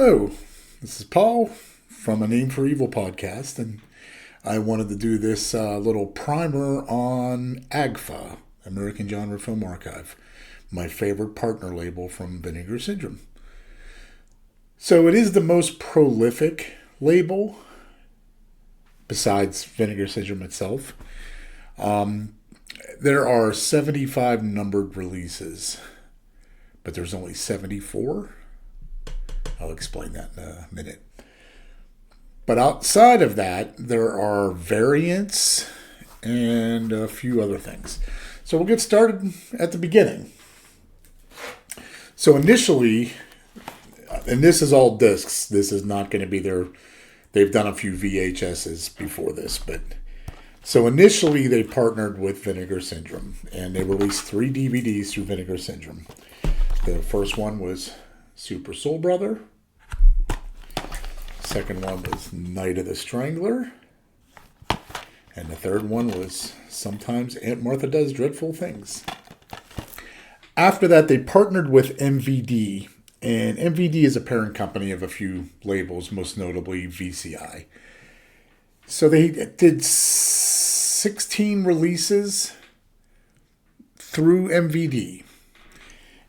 Hello, this is Paul from A Name for Evil podcast, and I wanted to do this little primer on AGFA, American Genre Film Archive, my favorite partner label from Vinegar Syndrome. So it is the most prolific label, besides Vinegar Syndrome itself. There are 75 numbered releases, but there's only 74. I'll explain that in a minute. But outside of that, there are variants and a few other things. So we'll get started at the beginning. So initially, and this is all discs. This is not going to be their... They've done a few VHSs before this, but... So initially, they partnered with Vinegar Syndrome, and they released 3 DVDs through Vinegar Syndrome. The first one was Super Soul Brother. Second one was Night of the Strangler. And the third one was Sometimes Aunt Martha Does Dreadful Things. After that, they partnered with MVD. And MVD is a parent company of a few labels, most notably VCI. So they did 16 releases through MVD.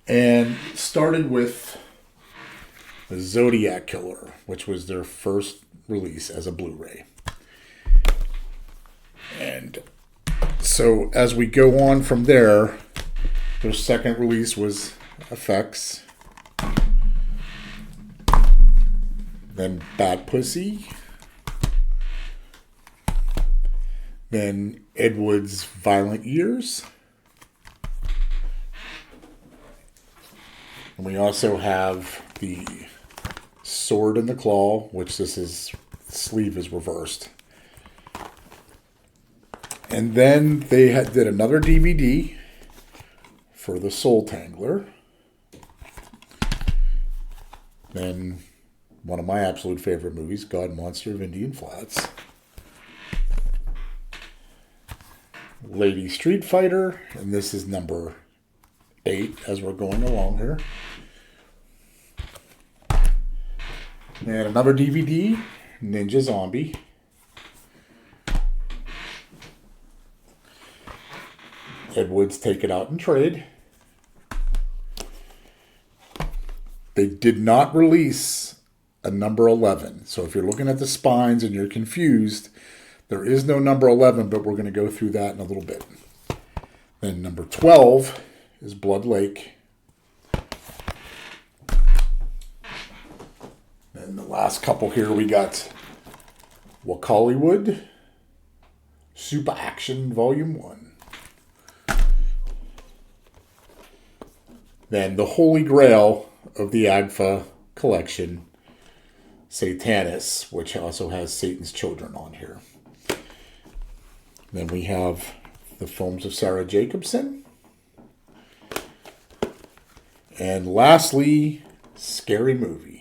And started with the Zodiac Killer, which was their first release as a Blu-ray. And so as we go on from there, their second release was Effects. Then Bat Pussy. Then Ed Wood's Violent Years. And we also have the Sword in the Claw, which the sleeve is reversed. And then they did another DVD for the Soul Tangler. Then one of my absolute favorite movies, God Monster of Indian Flats. Lady Street Fighter, and this is number 8 as we're going along here. And another DVD, Ninja Zombie. Ed Wood's Take It Out and Trade. They did not release a number 11. So if you're looking at the spines and you're confused, there is no number 11, but we're going to go through that in a little bit. Then number 12 is Blood Lake. And the last couple here, we got Wakaliwood, Super Action Volume 1. Then the Holy Grail of the AGFA Collection, Satanis, which also has Satan's Children on here. Then we have the films of Sarah Jacobson. And lastly, Scary Movie.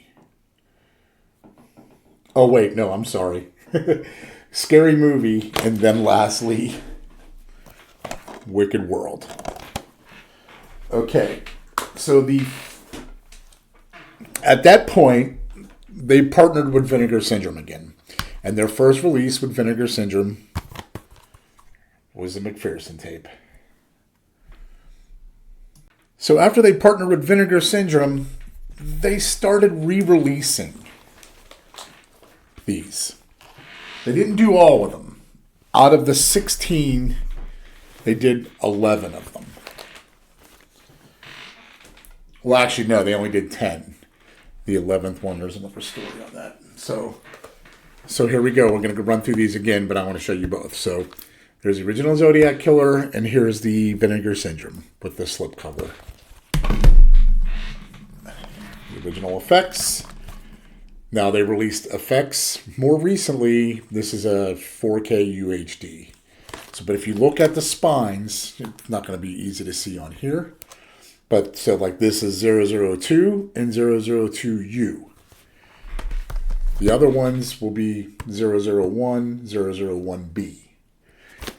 Oh, wait, no, I'm sorry. Scary Movie, and then lastly, Wicked World. Okay, so at that point, they partnered with Vinegar Syndrome again. And their first release with Vinegar Syndrome was the McPherson tape. So after they partnered with Vinegar Syndrome, they started re-releasing these. They didn't do all of them. Out of the 16, they did 11 of them. Well, actually, no, they only did 10. The 11th one, there's another story on that. So here we go. We're going to run through these again, but I want to show you both. So there's the original Zodiac Killer, and here's the Vinegar Syndrome with the slipcover. The original Effects. Now they released Effects more recently. This is a 4K UHD. So, but if you look at the spines, it's not going to be easy to see on here. But so like this is 002 and 002U. The other ones will be 001, 001B.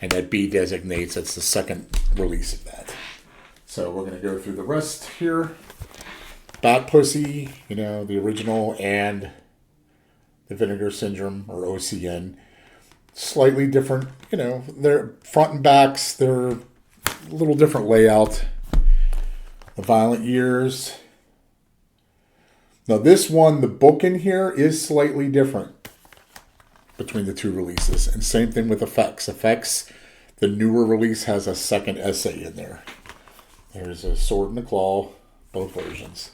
And that B designates that's the second release of that. So we're going to go through the rest here. Bat Pussy, the original, and the Vinegar Syndrome, or OCN, slightly different. Their front and backs, they're a little different layout. The Violent Years. Now this one, the book in here is slightly different between the two releases. And same thing with Effects. Effects, the newer release has a second essay in there. There's a Sword and a Claw, both versions.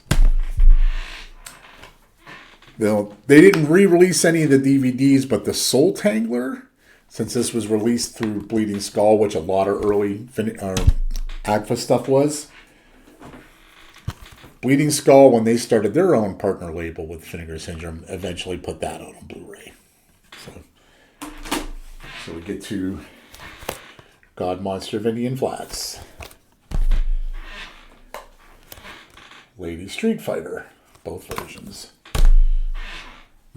Now, they didn't re-release any of the DVDs, but the Soul Tangler, since this was released through Bleeding Skull, which a lot of early AGFA stuff was, Bleeding Skull, when they started their own partner label with Vinegar Syndrome, eventually put that out on Blu-ray. So we get to God Monster of Indian Flats. Lady Street Fighter, both versions.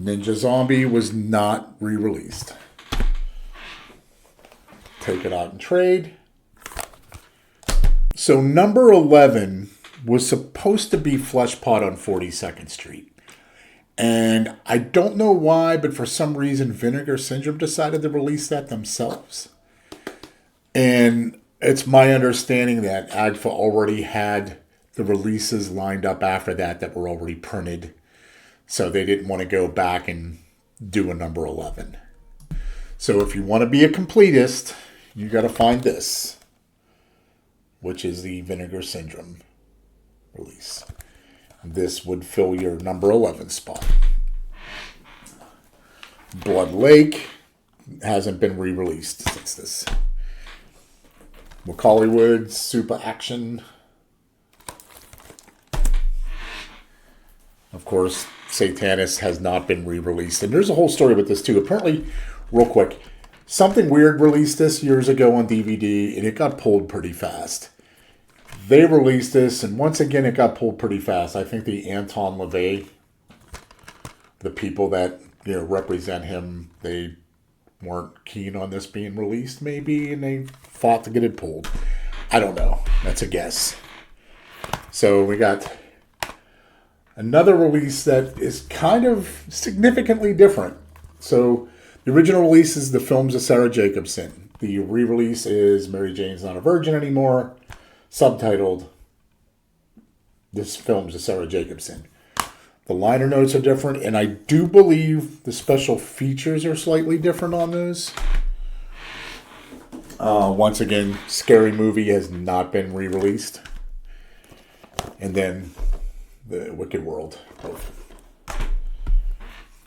Ninja Zombie was not re-released. Take It Out and Trade. So number 11 was supposed to be Flesh Pot on 42nd Street. And I don't know why, but for some reason Vinegar Syndrome decided to release that themselves. And it's my understanding that AGFA already had the releases lined up after that were already printed. So they didn't want to go back and do a number 11. So if you want to be a completist, you got to find this, which is the Vinegar Syndrome release. This would fill your number 11 spot. Blood Lake hasn't been re-released since this. Macaulaywood Super Action. Of course, Satanist has not been re-released. And there's a whole story with this too. Apparently, real quick, Something Weird released this years ago on DVD, and it got pulled pretty fast. They released this, and once again, it got pulled pretty fast. I think the Anton LaVey, the people that represent him, they weren't keen on this being released, maybe, and they fought to get it pulled. I don't know. That's a guess. So we got another release that is kind of significantly different. So the original release is The Films of Sarah Jacobson. The re-release is Mary Jane's Not a Virgin Anymore, subtitled This Films of Sarah Jacobson. The liner notes are different, and I do believe the special features are slightly different on those. Once again, Scary Movie has not been re-released. And then The Wicked World, both.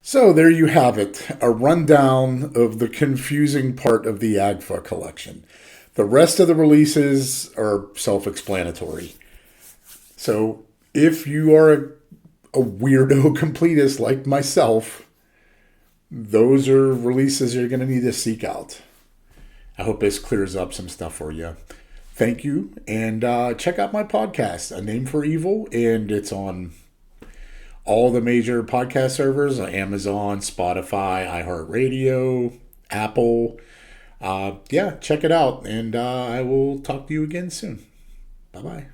So there you have it, a rundown of the confusing part of the AGFA collection. The rest of the releases are self-explanatory. So if you are a weirdo completist like myself, those are releases you're going to need to seek out. I hope this clears up some stuff for you. Thank you, and check out my podcast, A Name for Evil, and it's on all the major podcast servers, Amazon, Spotify, iHeartRadio, Apple. Check it out, and I will talk to you again soon. Bye-bye.